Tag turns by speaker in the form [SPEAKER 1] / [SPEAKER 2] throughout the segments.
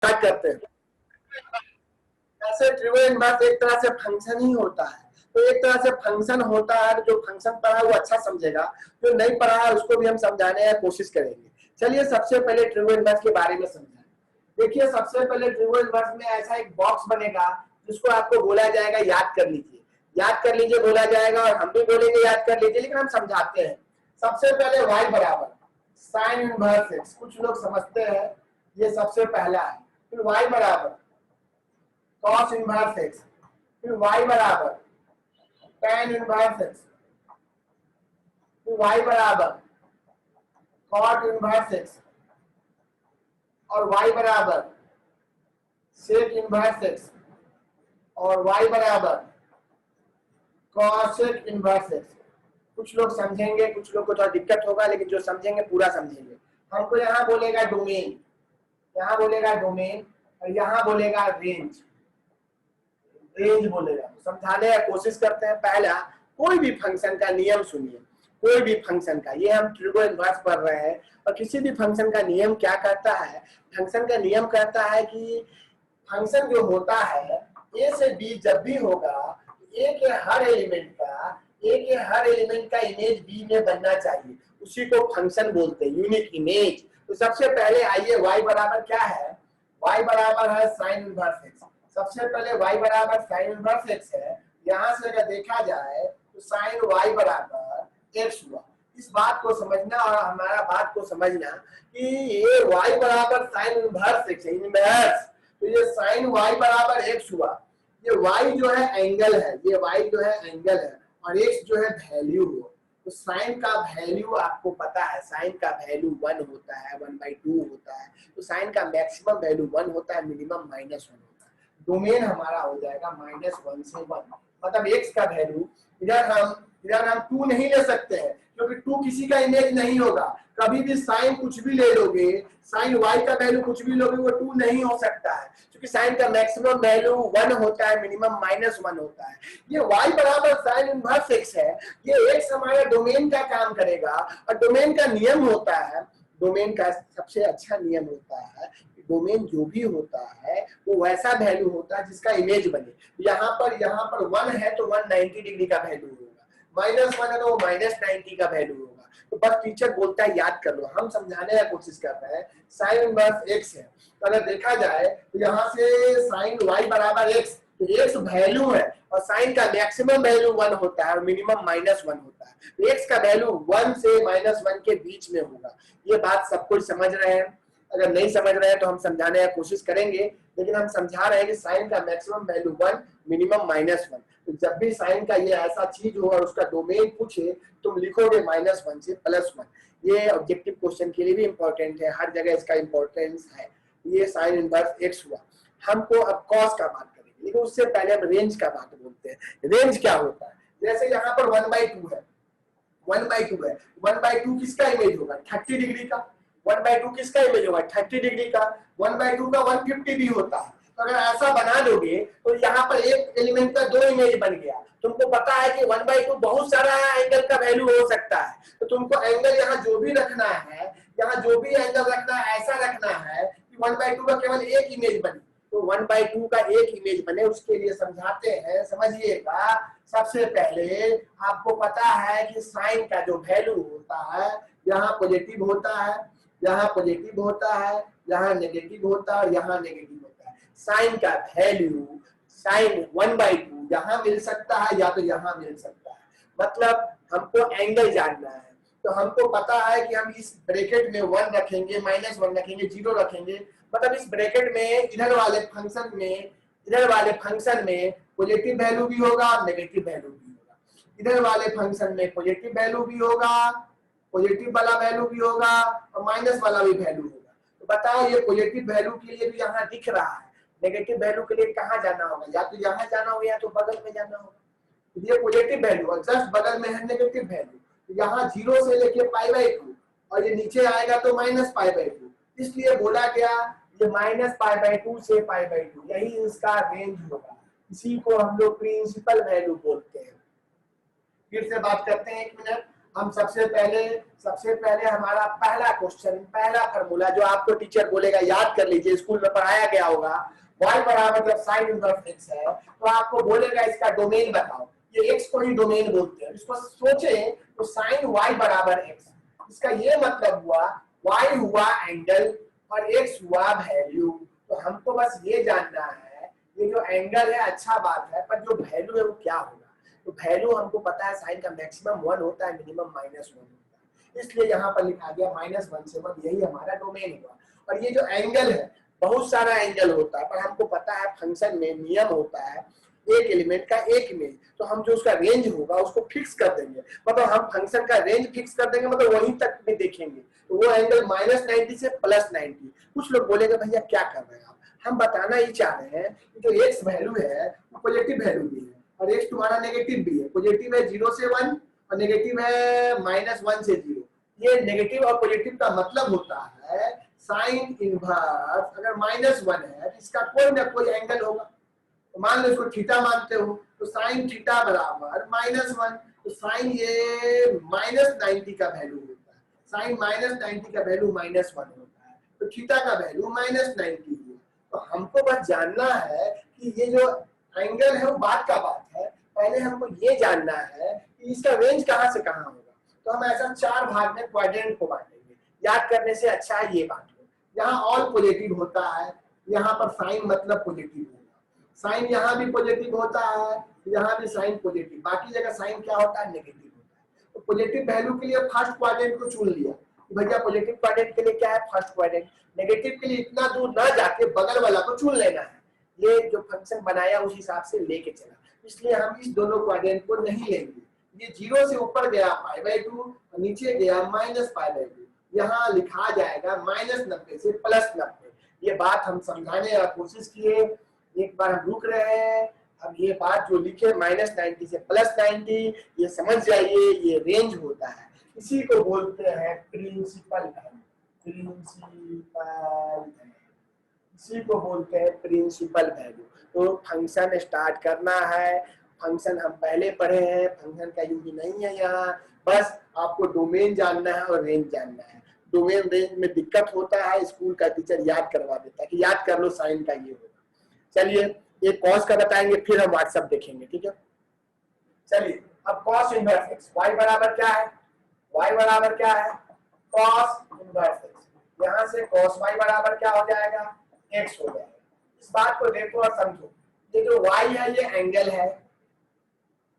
[SPEAKER 1] Start करते हैं। ऐसे ट्रू इनवर्स एक तरह से फंक्शन ही होता है, तो एक तरह से फंक्शन होता है, जो फंक्शन पढ़ा है वो अच्छा समझेगा, जो नहीं पढ़ा है उसको भी हम समझाने की कोशिश करेंगे। चलिए सबसे पहले ट्रू इनवर्स के बारे में समझाएं। देखिए सबसे पहले ट्रू इनवर्स में ऐसा एक बॉक्स बनेगा जिसको आपको बोला जाएगा याद कर लीजिए, याद कर लीजिए बोला जाएगा, और हम भी बोलेंगे याद कर लीजिए, लेकिन हम समझाते हैं। सबसे पहले y बराबर साइन इनवर्स एक्स, कुछ लोग समझते हैं, ये सबसे पहला है। फिर y बराबर cos इनवर्स एक्स, फिर y बराबर tan इनवर्स एक्स, फिर y बराबर cot इनवर्स एक्स, और y बराबर sec इनवर्स एक्स, और y बराबर cosec इनवर्स एक्स। कुछ लोग समझेंगे, कुछ लोग को थोड़ा दिक्कत होगा, लेकिन जो समझेंगे पूरा समझेंगे। हमको यहाँ बोलेगा डोमेन, यहाँ बोलेगा डोमेन, और यहाँ बोलेगा रेंज, रेंज बोलेगा। समझाने की कोशिश करते हैं। पहला, कोई भी फंक्शन का नियम सुनिए, कोई भी फंक्शन का, ये हम ट्रू इनवर्स पढ़ रहे हैं, और किसी भी फंक्शन का नियम क्या कहता है, फंक्शन का नियम कहता है कि फंक्शन जो होता है ए से बी जब भी होगा, ए के हर एलिमेंट का इमेज बी में बनना चाहिए, उसी को फंक्शन बोलते हैं, यूनिक इमेज। तो सबसे पहले आइए y बराबर क्या है, y बराबर है साइन इनवर्स एक्स। सबसे पहले y बराबर साइन इनवर्स एक्स है। यहाँ से अगर देखा जाए तो साइन y बराबर एक्स हुआ। इस बात को समझना और हमारा बात को समझना कि ये y बराबर साइन इनवर्स एक्स है, इनवर्स, तो ये साइन y बराबर एक्स हुआ। ये y जो है एंगल है, ये y जो है एंगल है, और x जो है वैल्यू हो। तो साइन का वैल्यू आपको पता है, साइन का वैल्यू 1 होता है, 1/2 होता है। तो साइन का मैक्सिमम वैल्यू 1 होता है, मिनिमम -1 होता है। डोमेन हमारा हो जाएगा -1 से 1, मतलब x का वैल्यू, इधर हम 2 नहीं ले सकते हैं, क्योंकि 2 किसी का इमेज नहीं होगा। कभी भी साइन कुछ भी ले लोगे, साइन y का वैल्यू कुछ भी लोगे, वो 2 नहीं हो सकता है, क्योंकि साइन का मैक्सिमम वैल्यू 1 होता है, मिनिमम -1 होता है। ये y बराबर साइन इनवर्स x है, ये x हमारा डोमेन का काम करेगा, और डोमेन का नियम होता है, डोमेन का सबसे अच्छा नियम होता है, डोमेन जो भी होता है वो वैसा वैल्यू होता है जिसका इमेज बने। यहाँ पर 1 है तो 190 डिग्री का वैल्यू होगा, -1 है तो वो -90 का वैल्यू होगा। तो बस टीचर बोलता है याद कर लो, हम समझाने की कोशिश कर रहे हैं। साइन इनवर्स एक्स है, तो अगर देखा जाए तो यहाँ से साइन y बराबर एक्स, तो एक्स वैल्यू है, और साइन का मैक्सिमम वैल्यू 1 होता है और मिनिमम -1 होता है। तो एक्स का वैल्यू 1 से -1 के बीच में होगा। ये बात सब कुछ समझ रहे हैं? अगर नहीं समझ रहे हैं तो हम समझाने की कोशिश करेंगे, लेकिन हम समझा रहे हैं कि साइन का मैक्सिमम वैल्यू 1, मिनिमम -1। तो जब भी साइन का ये ऐसा चीज हो और उसका डोमेन पूछे, तुम लिखोगे -1 से +1। ये ऑब्जेक्टिव क्वेश्चन के लिए भी इंपॉर्टेंट है, हर जगह इसका इंपॉर्टेंस है। ये साइन इनवर्स एक्स हुआ। हमको अब कॉस का बात करेंगे, लेकिन उससे पहले हम रेंज का बात बोलते हैं। रेंज क्या होता है? जैसे यहाँ पर 1/2 है, 1/2 है, 1/2 किसका इमेज होगा? 30 डिग्री का। 1/2 किसका इमेज होगा? 30 डिग्री का। 1/2 का 150 भी होता है। तो अगर ऐसा बना दोगे तो यहाँ पर एक एलिमेंट का 2 इमेज बन गया। तुमको पता है कि 1/2 बहुत सारा एंगल का वैल्यू हो सकता है, तो तुमको एंगल यहाँ जो भी रखना है, यहाँ जो भी एंगल रखना है, ऐसा रखना है कि 1/2 का केवल एक इमेज बने। तो 1/2 का एक इमेज बने, उसके लिए समझाते हैं, समझिएगा। सबसे पहले आपको पता है कि साइन का जो वैल्यू होता है, यहाँ पॉजिटिव होता है, यहाँ पॉजिटिव होता है, यहाँ नेगेटिव होता है, और यहाँ नेगेटिव होता है। साइन का वैल्यू साइन 1/2 यहाँ मिल सकता है या तो यहाँ मिल सकता है। मतलब हमको एंगल जानना है, तो हमको पता है कि हम इस ब्रैकेट में 1 रखेंगे, -1 रखेंगे, 0 रखेंगे। मतलब इस ब्रैकेट में इधर वाले फंक्शन में पॉजिटिव वैल्यू भी होगा, नेगेटिव वैल्यू भी होगा। इधर वाले फंक्शन में पॉजिटिव वैल्यू भी होगा, पॉजिटिव वाला वैल्यू भी होगा, और माइनस वाला भी वैल्यू होगा। तो बताओ ये पॉजिटिव वैल्यू के लिए भी यहाँ दिख रहा है, नेगेटिव वैल्यू के लिए कहाँ जाना होगा? या तो यहाँ जाना होगा या तो बगल में जाना होगा। तो ये पॉजिटिव वैल्यू और जस्ट बगल में है नेगेटिव वैल्यू। तो यहाँ 0 से लेके π/2, और ये नीचे आएगा तो -π/2। इसलिए बोला गया ये -π/2 से π/2, यही इसका रेंज होगा। इसी को हम लोग प्रिंसिपल वैल्यू बोलते हैं। फिर से बात करते हैं, 1 मिनट। हम सबसे पहले हमारा पहला क्वेश्चन, पहला फॉर्मूला जो आपको टीचर बोलेगा याद कर लीजिए, स्कूल में पढ़ाया गया होगा। y बराबर जब साइन इनवर्स x है तो आपको बोलेगा इसका डोमेन बताओ। ये x को ही डोमेन बोलते हैं। इसको सोचे तो साइन y बराबर x, इसका ये मतलब हुआ y हुआ एंगल और x हुआ वैल्यू। तो हमको बस ये जानना है, ये जो एंगल है अच्छा बात है, पर जो वैल्यू है वो क्या होगा। तो वैल्यू हमको पता है साइन का मैक्सिमम 1 होता है, मिनिमम -1 होता है, इसलिए यहाँ पर लिखा गया -1 से 1, यही हमारा डोमेन हुआ। और ये जो एंगल है, बहुत सारा एंगल होता है, पर हमको पता है फंक्शन में नियम होता है एक एलिमेंट का एक इमेज, तो हम जो उसका रेंज होगा उसको फिक्स कर देंगे, मतलब हम फंक्शन का रेंज फिक्स कर देंगे, मतलब वहीं तक भी देखेंगे। तो वो एंगल -90 से +90। कुछ लोग बोलेंगे भैया क्या कर रहे हैं आप, हम बताना ही चाह रहे हैं कि जो एक्स वैल्यू है वो पॉजिटिव वैल्यू भी है और एक्स तुम्हारा नेगेटिव भी है। पॉजिटिव है 0 से 1 और नेगेटिव है -1 से 0। ये नेगेटिव और पॉजिटिव का मतलब होता है साइन इनवर्स अगर -1 है तो इसका कोई ना कोई एंगल होगा। तो मान लो इसको थीटा मानते हो तो साइन थीटा बराबर -1, तो साइन ये -90 का वैल्यू होता है। साइन -90 का वैल्यू -1 होता है, तो थीटा का वैल्यू -90 है। तो हमको बस जानना है कि ये जो एंगल है वो बात का बात है, पहले हमको ये जानना है कि इसका रेंज कहाँ से कहाँ होगा। तो हम ऐसा 4 भाग में क्वाड्रेंट को बांटेंगे, याद करने से अच्छा है ये बात हो। यहाँ ऑल पॉजिटिव होता है, यहाँ पर साइन मतलब पॉजिटिव होगा, साइन यहाँ भी पॉजिटिव होता है, यहाँ भी साइन पॉजिटिव, बाकी जगह साइन क्या होता है नेगेटिव होता है। तो पॉजिटिव वैल्यू के लिए फर्स्ट क्वाड्रेंट को चुन लिया, भैया पॉजिटिव क्वाड्रेंट के लिए क्या है फर्स्ट क्वाड्रेंट, नेगेटिव के लिए इतना दूर ना जाके बगल वाला को चुन लेना है। ये जो फंक्शन बनाया उस हिसाब से लेके चला, इसलिए हम इस दोनों क्वाड्रेंट को नहीं लेंगे। ये 0 से ऊपर गया π/2 और नीचे गया -π/2, यहाँ लिखा जाएगा -90 से +90। ये बात हम समझाने का कोशिश किए, एक बार हम रुक रहे हैं। अब ये बात जो लिखे -90 से +90, ये समझ जाइए ये रेंज होता है, इसी को बोलते हैं प्रिंसिपल वैल्यू। इसी को बोलते हैं प्रिंसिपल वैल्यू। तो फंक्शन स्टार्ट करना है, फंक्शन हम पहले पढ़े हैं, फंक्शन का यूज नहीं है यहाँ, बस आपको डोमेन जानना है और रेंज जानना है। डोमेन रेंज में दिक्कत होता है, स्कूल का टीचर याद करवा देता है कि याद कर लो साइन का ये होगा। चलिए ये कॉस का बताएंगे, फिर हम व्हाट्सएप देखेंगे, ठीक है। चलिए अब कॉस इनवर्स एक्स, वाई बराबर क्या है, वाई बराबर क्या है कॉस इनवर्स एक्स। यहाँ से कॉस वाई बराबर क्या हो जाएगा एक्स हो जाएगा। इस बात को देखो और समझो, ये जो वाई है ये एंगल है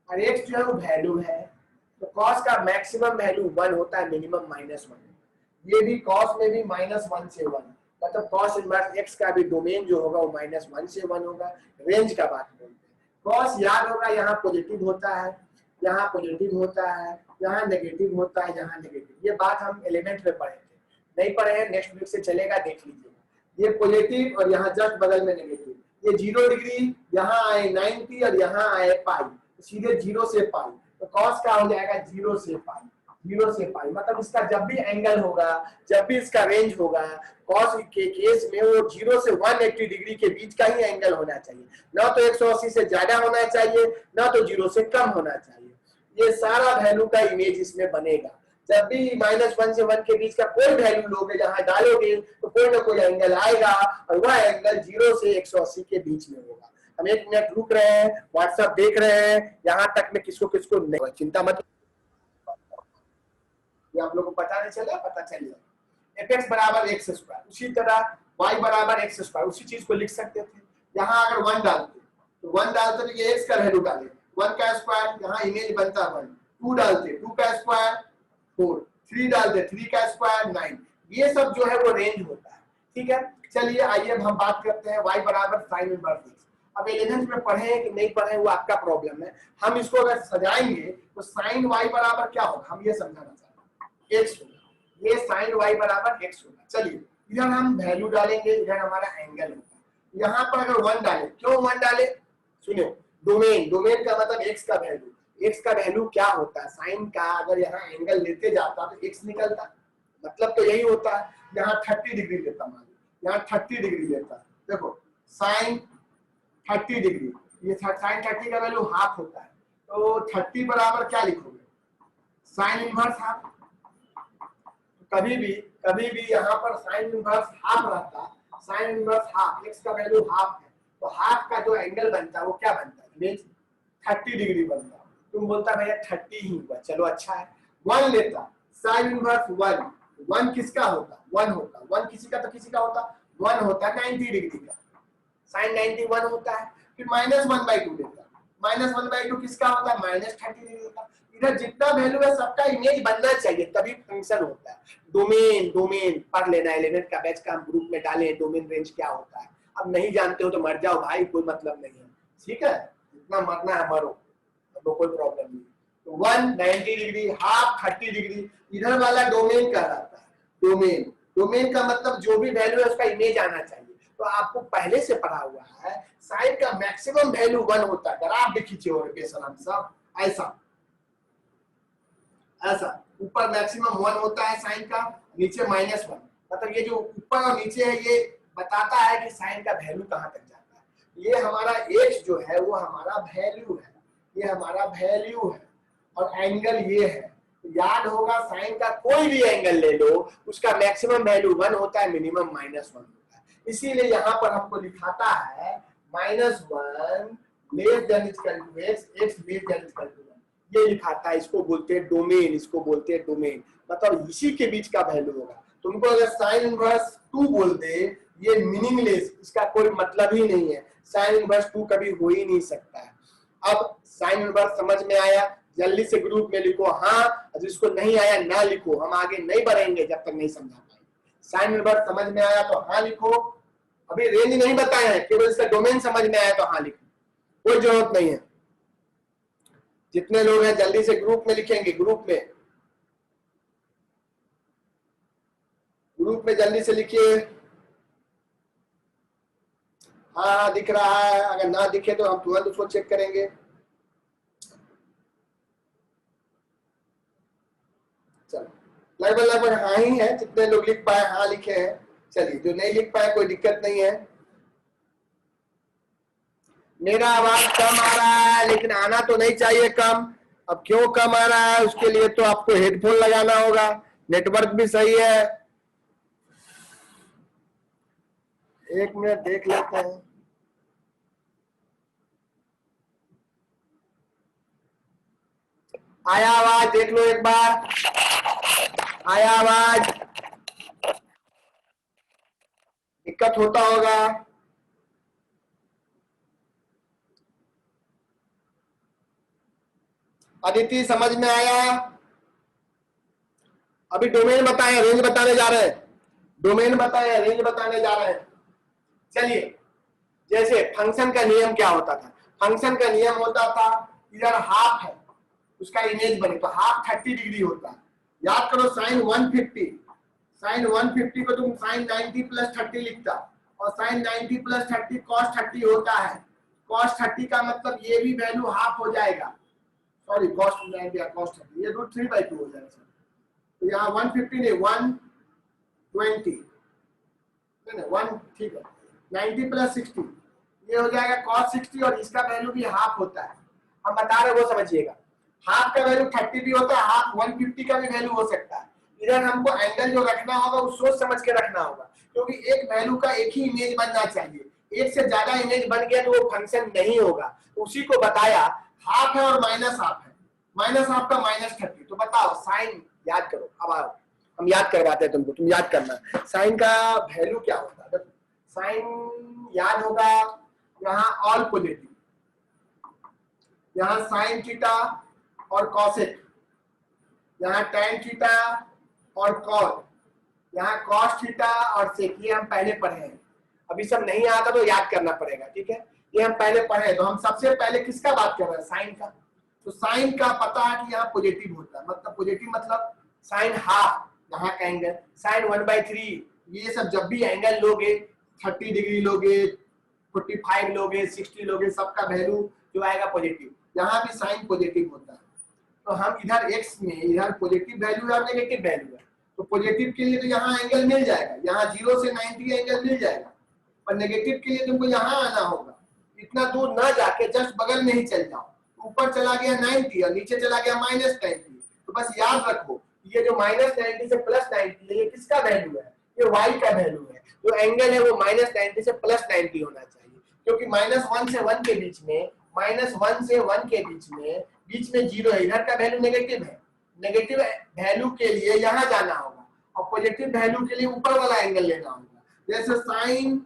[SPEAKER 1] और एक्स जो है वो वैल्यू है। तो कॉस का मैक्सिमम वैल्यू 1 होता है, मिनिमम -1। ये भी कॉस में भी -1 से 1, मतलब कॉस इनवर्स एक्स का भी डोमेन जो होगा वो -1 से 1 होगा। रेंज का बात बोलते हैं। कॉस याद होगा यहाँ पॉजिटिव होता है, यहाँ पॉजिटिव होता है, यहाँ नेगेटिव होता है, यहाँ नेगेटिव। ये बात हम 11th में पढ़े थे, नहीं पढ़े हैं नेक्स्ट वीक से चलेगा, देख लीजिए। ये पॉजिटिव और यहाँ जस्ट बगल में नेगेटिव, ये 0 डिग्री, यहाँ आए 90 और यहाँ आए पाई, सीधे 0 से पाई। तो कॉस का हो जाएगा 0 से पाई, 0 से पाई, मतलब इसका जब भी एंगल होगा, जब भी इसका रेंज होगा, कॉस के केस में वो 0 से 180 डिग्री के बीच का ही एंगल होना चाहिए, ना तो 180 से ज्यादा होना चाहिए, ना तो 0 से कम होना चाहिए। ये सारा वैल्यू का इमेज इसमें बनेगा। जब भी -1 से 1 के बीच का कोई वैल्यू लोगे, जहां डालोगे तो कोई ना कोई एंगल आएगा और वह एंगल 0 से 180 के बीच में होगा। हम 1 मिनट रुक रहे हैं, व्हाट्सएप देख रहे हैं, यहाँ तक में किसको किसको नहीं, चिंता मत, ये आप लोगों को पता नहीं चला, पता चल जाए। fx बराबर x², उसी तरह y बराबर x², उसी चीज को लिख सकते थे। यहाँ अगर 1 डालते तो 1 डालते तो ये x का वैल्यू डाले, 1 का स्क्वायर, यहाँ इमेज बनता 1, 2 डालते 2 का स्क्वायर 4, 3 डालते 3 का स्क्वायर 9। ये सब जो है वो रेंज होता है, ठीक है। चलिए आइए अब हम बात करते हैं y बराबर साइन इनवर्स x। अब 11th में पढ़े कि नहीं पढ़े वो आपका प्रॉब्लम है, हम इसको अगर सजाएंगे तो साइन y बराबर क्या होगा, हम ये समझाना चाहते हैं, x होगा, ये साइन y बराबर x होगा। चलिए इधर हम वैल्यू डालेंगे, इधर हमारा एंगल होगा। यहाँ पर अगर 1 डाले, क्यों 1 डाले, सुनिए, डोमेन, डोमेन का मतलब x का वैल्यू, x का वैल्यू क्या होता है, साइन का अगर यहाँ एंगल लेते जाता तो x निकलता, मतलब तो यही होता है। यहाँ 30 डिग्री लेता, मान लो यहाँ 30 डिग्री लेता, देखो साइन 30 डिग्री, ये साइन 30 का वैल्यू हाफ होता है, तो 30 बराबर क्या लिखोगे, साइन इनवर्स हाफ। कभी भी यहाँ पर साइन इनवर्स हाफ रहता, साइन इनवर्स हाफ, एक्स का वैल्यू हाफ है, तो हाफ का जो एंगल बनता है वो क्या बनता है, इमेज 30 डिग्री बनता। तुम बोलता भैया 30 ही हुआ, चलो अच्छा है। 1 लेता, साइन इनवर्स 1, 1 किसका होता, 1 होता, 1 किसी का तो किसी का होता, 1 होता 90 डिग्री का, साइन 91 होता है। फिर -1/2 लेता, -1/2 किसका होता है, -30 डिग्री होता। इधर जितना वैल्यू है सबका इमेज बनना चाहिए तभी फंक्शन होता है। डोमेन पढ़ लेना, 11th का बैच का हम ग्रुप में डाले, डोमेन रेंज क्या होता है। अब नहीं जानते हो तो मर जाओ भाई, कोई मतलब नहीं है, ठीक है, जितना मरना है मरो, तो कोई प्रॉब्लम नहीं। तो 1 90 डिग्री, हाफ 30 डिग्री, इधर वाला डोमेन कहलाता है। डोमेन का मतलब जो भी वैल्यू है उसका इमेज आना चाहिए। तो आपको पहले से पढ़ा हुआ है, साइन का मैक्सिमम वैल्यू 1 होता है। ग्राफ खींचे ओरिएंटेशन हम सब ऐसा ऐसा, ऊपर मैक्सिमम 1 होता है साइन का, नीचे -1, मतलब ये जो ऊपर और नीचे है ये बताता है कि साइन का वैल्यू कहां तक जाता है। ये हमारा x जो है वो हमारा वैल्यू है, ये हमारा वैल्यू है, और एंगल ये है। याद होगा साइन का कोई भी एंगल ले लो उसका मैक्सिमम वैल्यू 1 होता है, मिनिमम -1 होता है। इसीलिए यहाँ पर हमको लिखाता है -1 less than equal to x, x less than equal to 1, ये लिखाता है। इसको बोलते हैं डोमेन, इसको बोलते हैं डोमेन, मतलब इसी के बीच का वैल्यू होगा। तुमको अगर साइन इनवर्स 2 बोल दे, ये मीनिंगलेस, इसका कोई मतलब ही नहीं है, साइन इनवर्स 2 कभी हो ही नहीं सकता है। अब साइन इनवर्स समझ में आया, जल्दी से ग्रुप में लिखो हाँ, जिसको नहीं आया ना लिखो, हम आगे नहीं बढ़ेंगे जब तक नहीं समझा पाएंगे। साइन इनवर्स समझ में आया तो हाँ लिखो, अभी रेंज नहीं बताया है, केवल इसका डोमेन समझ में आया तो हाँ लिखो, कोई जरूरत नहीं है। जितने लोग हैं जल्दी से ग्रुप में लिखेंगे, ग्रुप में जल्दी से लिखिए। हाँ दिख रहा है, अगर ना दिखे तो हम तुरंत उसको चेक करेंगे। चलो लगभग हाँ ही है, जितने लोग लिख पाए हाँ लिखे हैं। चलिए, जो नहीं लिख पाए कोई दिक्कत नहीं है। मेरा आवाज कम आ रहा है, लेकिन आना तो नहीं चाहिए कम। अब क्यों कम आ रहा है उसके लिए तो आपको हेडफोन लगाना होगा, नेटवर्क भी सही है। एक मिनट देख लेते हैं। आया आवाज, देख लो एक बार, आया आवाज, दिक्कत होता होगा। अदिति समझ में आया? अभी डोमेन बताए, रेंज बताने जा रहे हैं, डोमेन बताए, रेंज बताने जा रहे हैं। चलिए, जैसे फंक्शन का नियम क्या होता था, फंक्शन का नियम होता था इधर हाफ है, उसका इमेज बने तो हाफ 30 डिग्री होता है। याद करो साइन 150, साइन 150 को तुम साइन 90 प्लस 30 लिखता, और साइन 90 प्लस 30 कॉस 30 होता है। कॉस 30 का मतलब ये भी वैल्यू हाफ हो जाएगा, सॉरी कॉस 90 या कॉस 30, ये रूट 3/2 हो जाएगा। तो यहाँ 150 नहीं 120, नहीं 1 ठीक है, 90 प्लस 60 ये हो जाएगा cos 60, और इसका वैल्यू भी हाफ होता है। हम बता रहे वो समझिएगा, हाफ का वैल्यू 30 भी होता है, हाफ 150 का भी वैल्यू हो सकता है। इधर हमको एंगल जो रखना होगा वो सोच समझ के रखना होगा, क्योंकि एक वैल्यू का एक ही इमेज बनना चाहिए, एक से ज्यादा इमेज बन गया तो वो फंक्शन नहीं होगा। उसी को बताया, हाफ है और माइनस हाफ है, माइनस हाफ का -30। तो बताओ साइन, याद करो, अब आओ हम याद करवाते हैं तुमको, तुम याद करना साइन का वैल्यू क्या होता है। साइन याद होगा, यहाँ ऑल पॉजिटिव, यहाँ साइन थीटा और कॉसेक, यहाँ टैन थीटा और कॉट, यहाँ कॉस थीटा और सेक, ये हम पहले पढ़े हैं। अभी सब नहीं आता तो याद करना पड़ेगा, ठीक है, ये हम पहले पढ़े हैं। तो हम सबसे पहले किसका बात कर रहे हैं, साइन का। तो साइन का पता है कि यहाँ पॉजिटिव होता है, मतलब पॉजिटिव मतलब साइन हाफ, यहाँ का एंगल साइन 1/3, ये सब जब भी एंगल लोगे 30 डिग्री लोगे, 45 लोगे, 60 लोगे, सबका वैल्यू जो आएगा पॉजिटिव। यहाँ भी साइन पॉजिटिव होता है। तो हम इधर x में इधर पॉजिटिव वैल्यू है और नेगेटिव वैल्यू है, तो पॉजिटिव के लिए तो यहाँ एंगल मिल जाएगा, यहाँ 0 से 90 एंगल मिल जाएगा, और नेगेटिव के लिए तुमको यहाँ आना होगा। इतना दूर ना जाके जस्ट बगल में ही चल जाओ, ऊपर चला गया 90 और नीचे चला गया -90, तो बस याद रखो ये जो -90 से +90 है ये किसका वैल्यू है, ये y का वैल्यू है। जो एंगल है वो -90 से +90 होना चाहिए, क्योंकि -1 से 1 के बीच में, -1 से 1 के बीच में 0 है, इधर का वैल्यू नेगेटिव है। नेगेटिव वैल्यू के लिए यहाँ जाना होगा और पॉजिटिव वैल्यू के लिए ऊपर वाला एंगल लेना होगा। जैसे साइन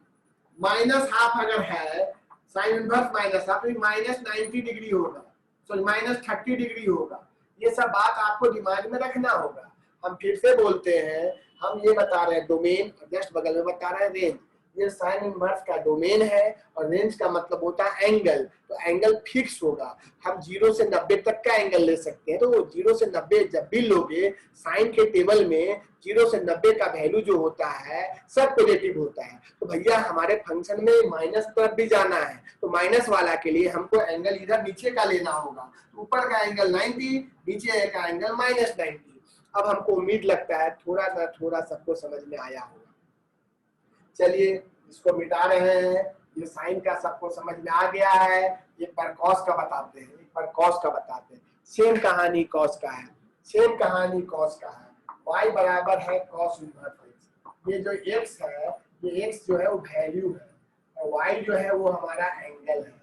[SPEAKER 1] -½ अगर है, साइन इनवर्स -½ तो -90 डिग्री होगा, सॉरी -30 डिग्री होगा। ये सब बात आपको दिमाग में रखना होगा। हम फिर से बोलते हैं, हम ये बता रहे हैं डोमेन, जस्ट बगल में बता रहे हैं रेंज। ये साइन इनवर्स का डोमेन है और रेंज का मतलब होता है एंगल। तो एंगल फिक्स होगा, हम 0 से 90 तक का एंगल ले सकते हैं। तो 0 से 90 जब भी लोगे साइन के टेबल में 0 से 90 का वैल्यू जो होता है सब पॉजिटिव होता है। तो भैया हमारे फंक्शन में माइनस तरफ भी जाना है, तो माइनस वाला के लिए हमको एंगल इधर नीचे का लेना होगा। ऊपर का एंगल 90, नीचे का एंगल -90। अब हमको उम्मीद लगता है थोड़ा ना थोड़ा सबको समझ में आया होगा। चलिए इसको मिटा रहे हैं, ये साइन का सबको समझ में आ गया है। एक बार कॉस का बताते हैं, एक बार कॉस का बताते हैं। सेम कहानी कॉस का है, सेम कहानी कॉस का है। y बराबर है कॉस इनवर्स x। ये जो x है, ये x जो है वो वैल्यू है और y जो है वो हमारा एंगल है,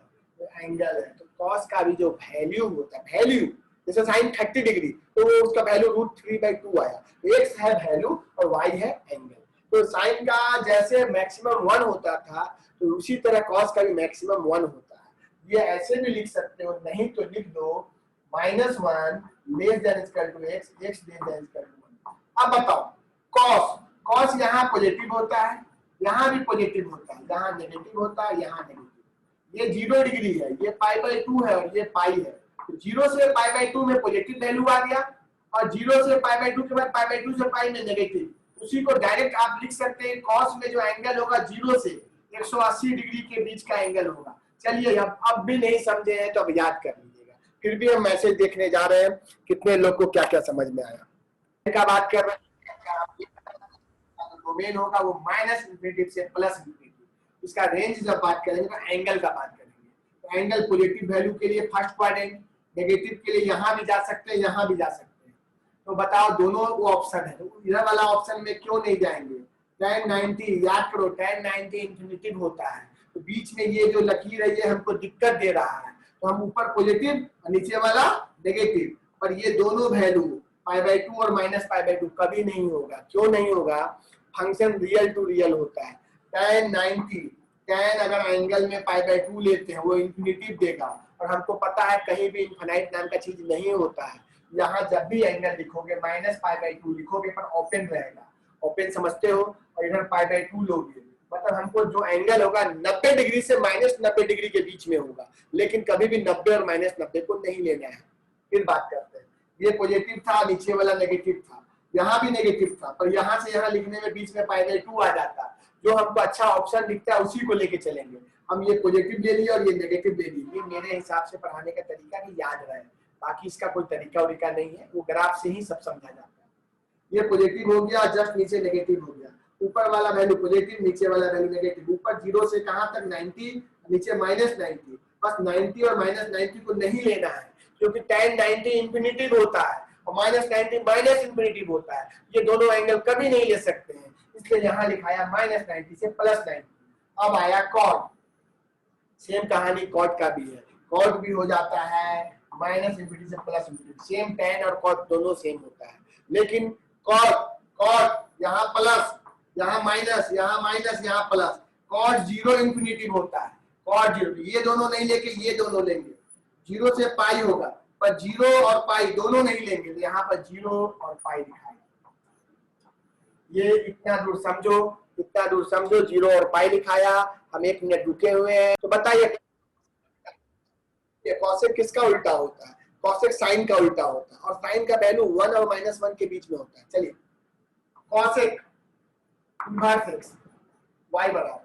[SPEAKER 1] वो एंगल है। तो कॉस का भी जो वैल्यू होता है, वैल्यू जैसे साइन 30 डिग्री तो वो उसका वैल्यू √3/2 आया। x है वैल्यू और y है एंगल। तो साइन का जैसे मैक्सिमम 1 होता था तो उसी तरह कॉस का भी मैक्सिमम 1 होता है। ये ऐसे भी लिख सकते हो, नहीं तो लिख दो -1 < x, x < 1। अब बताओ कॉस, कॉस यहाँ पॉजिटिव होता है, यहाँ भी पॉजिटिव होता है, यहाँ नेगेटिव होता है, यहाँ नेगेटिव। ये 0 डिग्री है, ये π/2 है और ये पाई है। तो 0 से π/2 में पॉजिटिव वैल्यू आ गया और 0 से π/2 के बाद π/2 से पाई में नेगेटिव। उसी को डायरेक्ट आप लिख सकते हैं कॉस में जो एंगल होगा 0 से 180 डिग्री के बीच का एंगल होगा। चलिए अब भी नहीं समझे हैं तो अब याद कर लीजिएगा। फिर भी हम मैसेज देखने जा रहे हैं कितने लोग को क्या क्या समझ में आया। का बात कर रहे हैं, डोमेन होगा वो -∞ से +∞। इसका रेंज जब बात करेंगे तो एंगल का बात करेंगे। तो एंगल पॉजिटिव वैल्यू के लिए फर्स्ट क्वाड्रेंट, नेगेटिव के लिए यहाँ भी जा सकते हैं, यहाँ भी जा सकते हैं। तो बताओ दोनों वो ऑप्शन है, तो इधर वाला ऑप्शन में क्यों नहीं जाएंगे। tan 90 याद करो, tan 90 इंफिनिटिव होता है। तो बीच में ये जो लकीर है ये हमको दिक्कत दे रहा है, तो हम ऊपर पॉजिटिव और नीचे वाला नेगेटिव, पर ये दोनों वैल्यू π/2 और -π/2 कभी नहीं होगा। क्यों नहीं होगा, फंक्शन रियल टू रियल होता है। tan 90, tan अगर एंगल में π/2 लेते हैं वो इंफिनिटिव देगा और हमको पता है कहीं भी इनफाइनाइट नाम का चीज नहीं होता है। यहाँ जब भी एंगल लिखोगे -π/2 लिखोगे पर ओपन रहेगा, ओपन समझते हो, और इधर π/2 लोगे मतलब हमको जो एंगल होगा 90 डिग्री से -90 डिग्री के बीच में होगा, लेकिन कभी भी 90 और -90 को नहीं लेना है। फिर बात करते हैं, ये पॉजिटिव था, नीचे वाला नेगेटिव था, यहाँ भी नेगेटिव था, पर यहाँ से यहाँ लिखने में बीच में π/2 आ जाता। जो हमको अच्छा ऑप्शन दिखता है उसी को लेके चलेंगे। हम ये पॉजिटिव ले लिए और ये नेगेटिव ले लिए, ये मेरे हिसाब से पढ़ाने का तरीका भी याद रहे, बाकी इसका कोई तरीका उरीका नहीं है, वो ग्राफ से ही सब समझा जाता है। ये पॉजिटिव हो गया, जस्ट नीचे नेगेटिव हो गया। ऊपर वाला वैल्यू पॉजिटिव, नीचे वाला वैल्यू नेगेटिव। ऊपर 0 से कहां तक 90, नीचे -90। बस 90 और -90 को नहीं लेना है, क्योंकि tan 90 इंफिनिटिव होता है और -90 माइनस इंफिनिटिव होता है। ये दोनों एंगल कभी नहीं ले सकते हैं, इसलिए यहाँ लिखाया -90 से +90। अब आया कॉट, सेम कहानी कॉट का भी है। कॉट भी हो जाता है -∞ से +∞। सेम tan और कॉट दोनों सेम होता है, लेकिन कॉट यहाँ प्लस, यहाँ माइनस, यहाँ माइनस, यहाँ प्लस। कॉट 0 इंफिनिटिव होता है, कॉट 0। ये दोनों नहीं लेके ये दोनों लेंगे। 0 से पाई होगा, पर 0 और पाई दोनों नहीं लेंगे, तो यहाँ पर 0 और पाई दिखाएंगे। ये इतना दूर समझो, इतना दूर समझो। 0 और पाई दिखाया, हम 1 मिनट रुके हुए हैं। तो बताइए कॉसेक किसका उल्टा होता है? कॉसेक साइन का उल्टा होता है, और साइन का वैल्यू 1 और -1 के बीच में होता है। चलिए कॉसेक इनवर्स x, y बराबर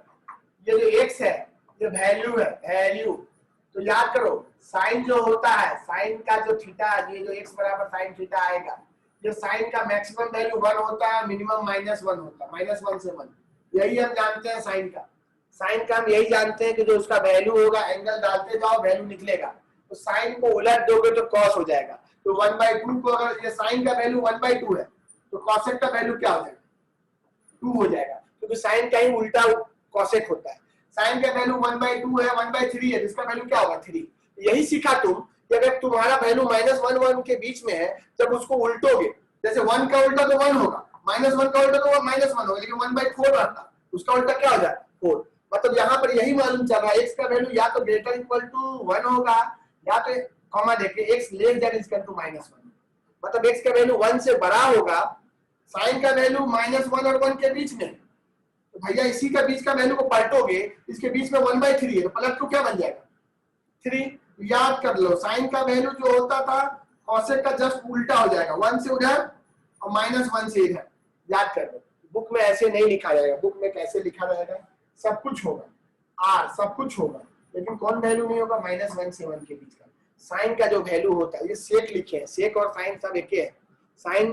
[SPEAKER 1] ये जो x है ये वैल्यू है, वैल्यू। तो याद करो साइन जो होता है, साइन का जो थीटा, ये जो x बराबर साइन थीटा आएगा, ये साइन का मैक्सिमम वैल्यू 1 होता है, मिनिमम -1 होता है, -1 से 1। यही हम जानते हैं साइन का। साइन का हम यही जानते हैं कि जो उसका वैल्यू होगा, एंगल डालते जाओ वैल्यू निकलेगा। तो साइन को उलट दोगे तो कॉस हो जाएगा। तो 1/2 को अगर ये साइन का वैल्यू 1/2 है तो कॉसेक का वैल्यू क्या हो जाएगा, 2 हो जाएगा, क्योंकि साइन का ही उल्टा कॉसेक होता है। साइन का वैल्यू 1/2 है, 1/3 है, इसका वैल्यू क्या होगा 3। यही सीखा तुम कि अगर तुम्हारा वैल्यू -1 1 के बीच में है, जब उसको उल्टोगे, जैसे 1 का उल्टा तो 1 होगा, -1 का उल्टा तो वो -1 होगा, लेकिन 1/4 रहता, उसका उल्टा क्या हो जाता 4। मतलब यहाँ पर यही मालूम चल रहा है, x का वैल्यू या तो ग्रेटर इक्वल टू 1 होगा, या तो कॉमा देखिए x less than equal to -1, मतलब x का वैल्यू 1 से बड़ा होगा, साइन का वैल्यू -1 और 1 के बीच में, तो भैया इसी का बीच का वैल्यू को पलटोगे, इसके बीच में 1/3 है, तो पलट को क्या बन जाएगा 3। याद कर लो, साइन का वैल्यू जो होता था कॉसेक का जस्ट उल्टा हो जाएगा, 1 से उधर और -1 से इधर। याद कर लो, बुक में ऐसे नहीं लिखा जाएगा, बुक में कैसे लिखा जाएगा, सब कुछ होगा r, सब कुछ होगा, लेकिन कौन वैल्यू नहीं होगा, -1 से 1 के बीच का। साइन का जो वैल्यू होता है, ये सेक लिखे हैं, सेक और साइन सब एक ही है। साइन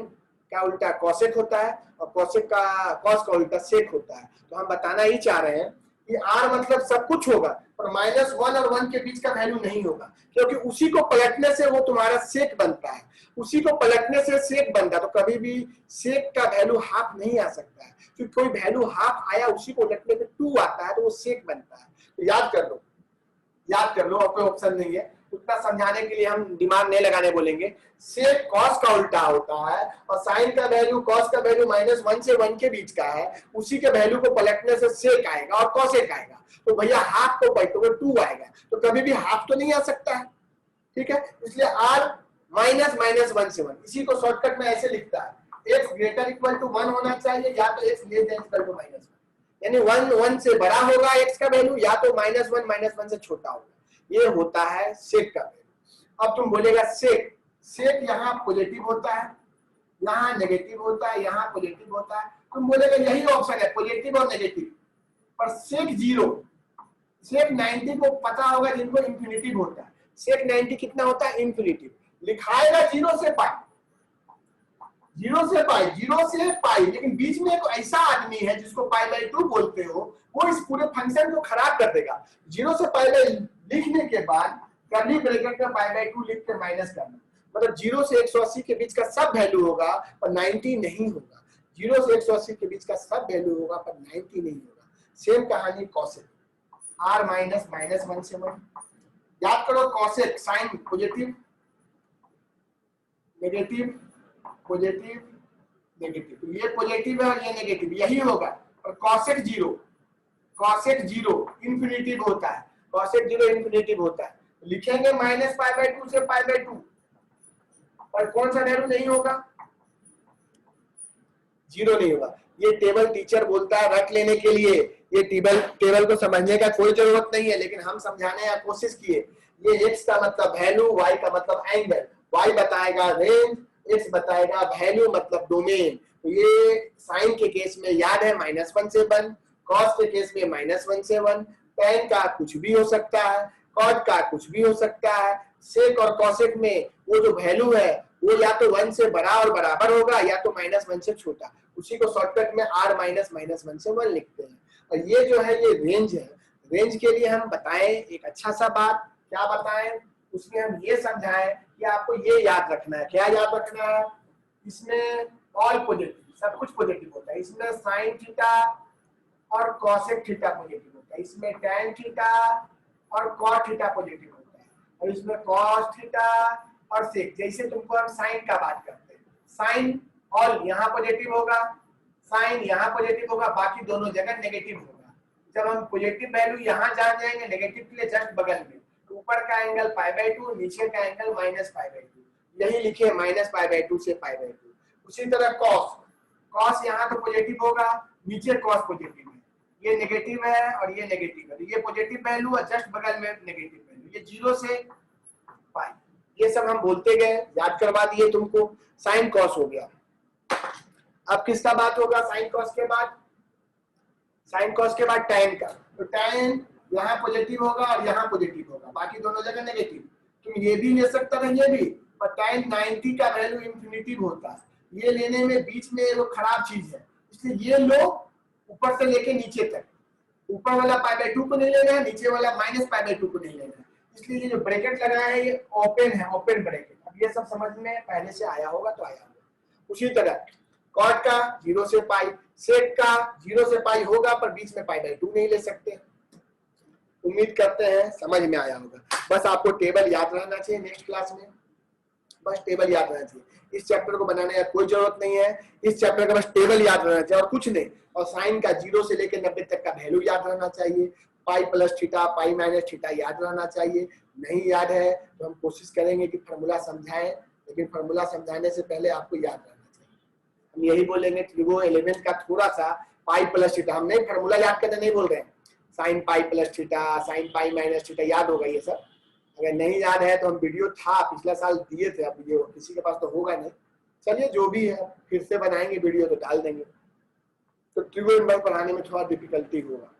[SPEAKER 1] का उल्टा कॉसेक होता है और कॉसेक का कॉस का उल्टा सेक होता है। तो हम बताना ही चाह रहे हैं कि r मतलब सब कुछ होगा, पर -1 और 1 के बीच का वैल्यू नहीं होगा, क्योंकि उसी को पलटने से वो तुम्हारा सेक बनता है, उसी को पलटने से सेक बनता है। तो कभी भी सेक का वैल्यू हाफ नहीं आ सकता है, क्योंकि कोई वैल्यू हाफ आया उसी को उलटने पे 2 आता है, तो वो सेक बनता है। तो याद कर लो, याद कर लो, और कोई ऑप्शन नहीं है, उतना समझाने के लिए हम दिमाग नहीं लगाने बोलेंगे। सेक कॉस का उल्टा होता है और साइन का वैल्यू कॉस का वैल्यू -1 से 1 के बीच का है, उसी के वैल्यू को पलटने से सेक आएगा और कॉसेक आएगा। तो भैया हाफ को पलटोगे 2 आएगा, तो कभी भी हाफ तो नहीं आ सकता है, ठीक है। इसलिए r -1 से 1, इसी को शॉर्टकट में ऐसे लिखता है, x ग्रेटर इक्वल टू 1 होना चाहिए, या तो x less than equal to -1, यानी 1 से बड़ा होगा x का वैल्यू, या तो -1 से छोटा होगा। ये होता है सेक का वैल्यू। अब तुम बोलेगा सेक, सेक यहाँ पॉजिटिव होता है, यहाँ नेगेटिव होता है, यहाँ पॉजिटिव होता है। तुम बोलेगा यही ऑप्शन है, पॉजिटिव और नेगेटिव। पर सेक 0, सेक 90 को पता होगा जिनको इंफिनिटिव होता है। सेक 90 कितना होता है, इंफिनिटिव। लिखाएगा 0 से पाई, 0 से पाई, 0 से पाई, लेकिन बीच में एक ऐसा आदमी है जिसको π/2 बोलते हो, वो इस पूरे फंक्शन को खराब कर देगा। 0 से π लिखने के बाद कर्ली ब्रैकेट में π/2 लिख के माइनस करना, मतलब 0 से 180 के बीच का सब वैल्यू होगा पर 90 नहीं होगा। 0 से 180 के बीच का सब वैल्यू होगा पर 90 नहीं होगा। सेम कहानी कॉसेक, r -1 से 1। याद करो, cosec sine positive negative positive negative, तो ये पॉजिटिव है और ये नेगेटिव, यही होगा। और कॉसेक 0, कॉसेक 0 इंफिनिटिव होता है, कॉसेक 0 इंफिनिटिव होता है। लिखेंगे -π/2 से π/2, और कौन सा वैल्यू नहीं होगा, 0 नहीं होगा। ये टेबल टीचर बोलता है रट लेने के लिए, ये टेबल को समझने का कोई जरूरत नहीं है, लेकिन हम समझाने की कोशिश किए। ये x का मतलब वैल्यू, y का मतलब एंगल, y बताएगा रेंज, x बताएगा वैल्यू मतलब डोमेन। तो ये साइन के केस में याद है -1 से 1, कॉस के केस में -1 से 1, tan का कुछ भी हो सकता है, कॉट का कुछ भी हो सकता है। सेक और कॉसेक में वो जो वैल्यू है वो या तो 1 से बड़ा और बराबर होगा, या तो -1 से छोटा। उसी को शॉर्टकट में r -1 से 1 लिखते हैं। और ये जो है ये रेंज है। रेंज के लिए हम बताएं एक अच्छा सा बात, क्या बताएं, उसमें हम ये समझाएं कि आपको ये याद रखना है। क्या याद रखना है, इसमें ऑल पॉजिटिव, सब कुछ पॉजिटिव होता है। इसमें साइन थीटा और कॉसेक थीटा पॉजिटिव होता है, इसमें टैन थीटा और कॉट थीटा पॉजिटिव होता है, और इसमें कॉस थीटा और सेक। जैसे तुमको हम साइन का बात करते हैं, साइन ऑल यहाँ पॉजिटिव होगा, साइन यहाँ पॉजिटिव होगा, बाकी दोनों जगह नेगेटिव होगा। जब हम पॉजिटिव वैल्यू यहाँ जान जाएंगे, नेगेटिव के लिए जस्ट बगल में, ऊपर का एंगल π/2, नीचे का एंगल -π/2, यही लिखे -π/2 से π/2। उसी तरह कॉस, कॉस यहाँ तो पॉजिटिव होगा, नीचे कॉस पॉजिटिव है, ये नेगेटिव है और ये नेगेटिव है, तो ये पॉजिटिव वैल्यू और जस्ट बगल में नेगेटिव वैल्यू, ये 0 से पाई। ये सब हम बोलते गए, याद करवा दिए तुमको। साइन कॉस हो गया। अब किसका बात होगा साइन कॉस के बाद, साइन कॉस के बाद टैन का। तो टैन यहाँ पॉजिटिव होगा और यहाँ पॉजिटिव होगा, बाकी दोनों जगह नेगेटिव। तुम ये भी ले सकते हो, ये भी, पर टैन 90 का वैल्यू इंफिनिटिव होता है। ये लेने में बीच में वो खराब चीज है, इसलिए ये लो ऊपर से लेके नीचे तक। ऊपर वाला π/2 को नहीं लेना है, नीचे वाला -π/2 को नहीं लेना है। इसलिए ये जो ब्रैकेट लगाया है ये ओपन है, ओपन ब्रैकेट। अब ये सब समझ में पहले से आया होगा तो आया होगा। उसी तरह कॉट का 0 से पाई, सेक का 0 से पाई होगा पर बीच में पाई/2 नहीं ले सकते। उम्मीद करते हैं समझ में आया होगा। बस आपको टेबल याद रहना चाहिए नेक्स्ट क्लास में, बस टेबल याद रहना चाहिए। इस चैप्टर को बनाने की कोई जरूरत नहीं है, इस चैप्टर का बस टेबल याद रहना चाहिए और कुछ नहीं। और साइन का 0 से लेकर 90 तक का वैल्यू याद रहना चाहिए। Pi plus theta, pi minus theta याद रहना चाहिए। नहीं याद है तो हम कोशिश करेंगे कि फॉर्मूला समझाएं, लेकिन फॉर्मूला समझाने से पहले आपको याद रहना चाहिए। हम यही बोलेंगे ट्रिगो एलिमेंट का थोड़ा सा पाई प्लस थीटा, हम नहीं फॉर्मूला याद करने नहीं बोल रहे हैं। Sine pi plus theta, sine pi minus theta याद होगा ये सब। अगर नहीं याद है तो हम वीडियो था पिछला साल दिए थे, अब वीडियो किसी के पास तो होगा नहीं। चलिए जो भी है फिर से बनाएंगे वीडियो तो डाल देंगे। तो ट्रिगो नंबर पढ़ाने में थोड़ा डिफिकल्टी होगा।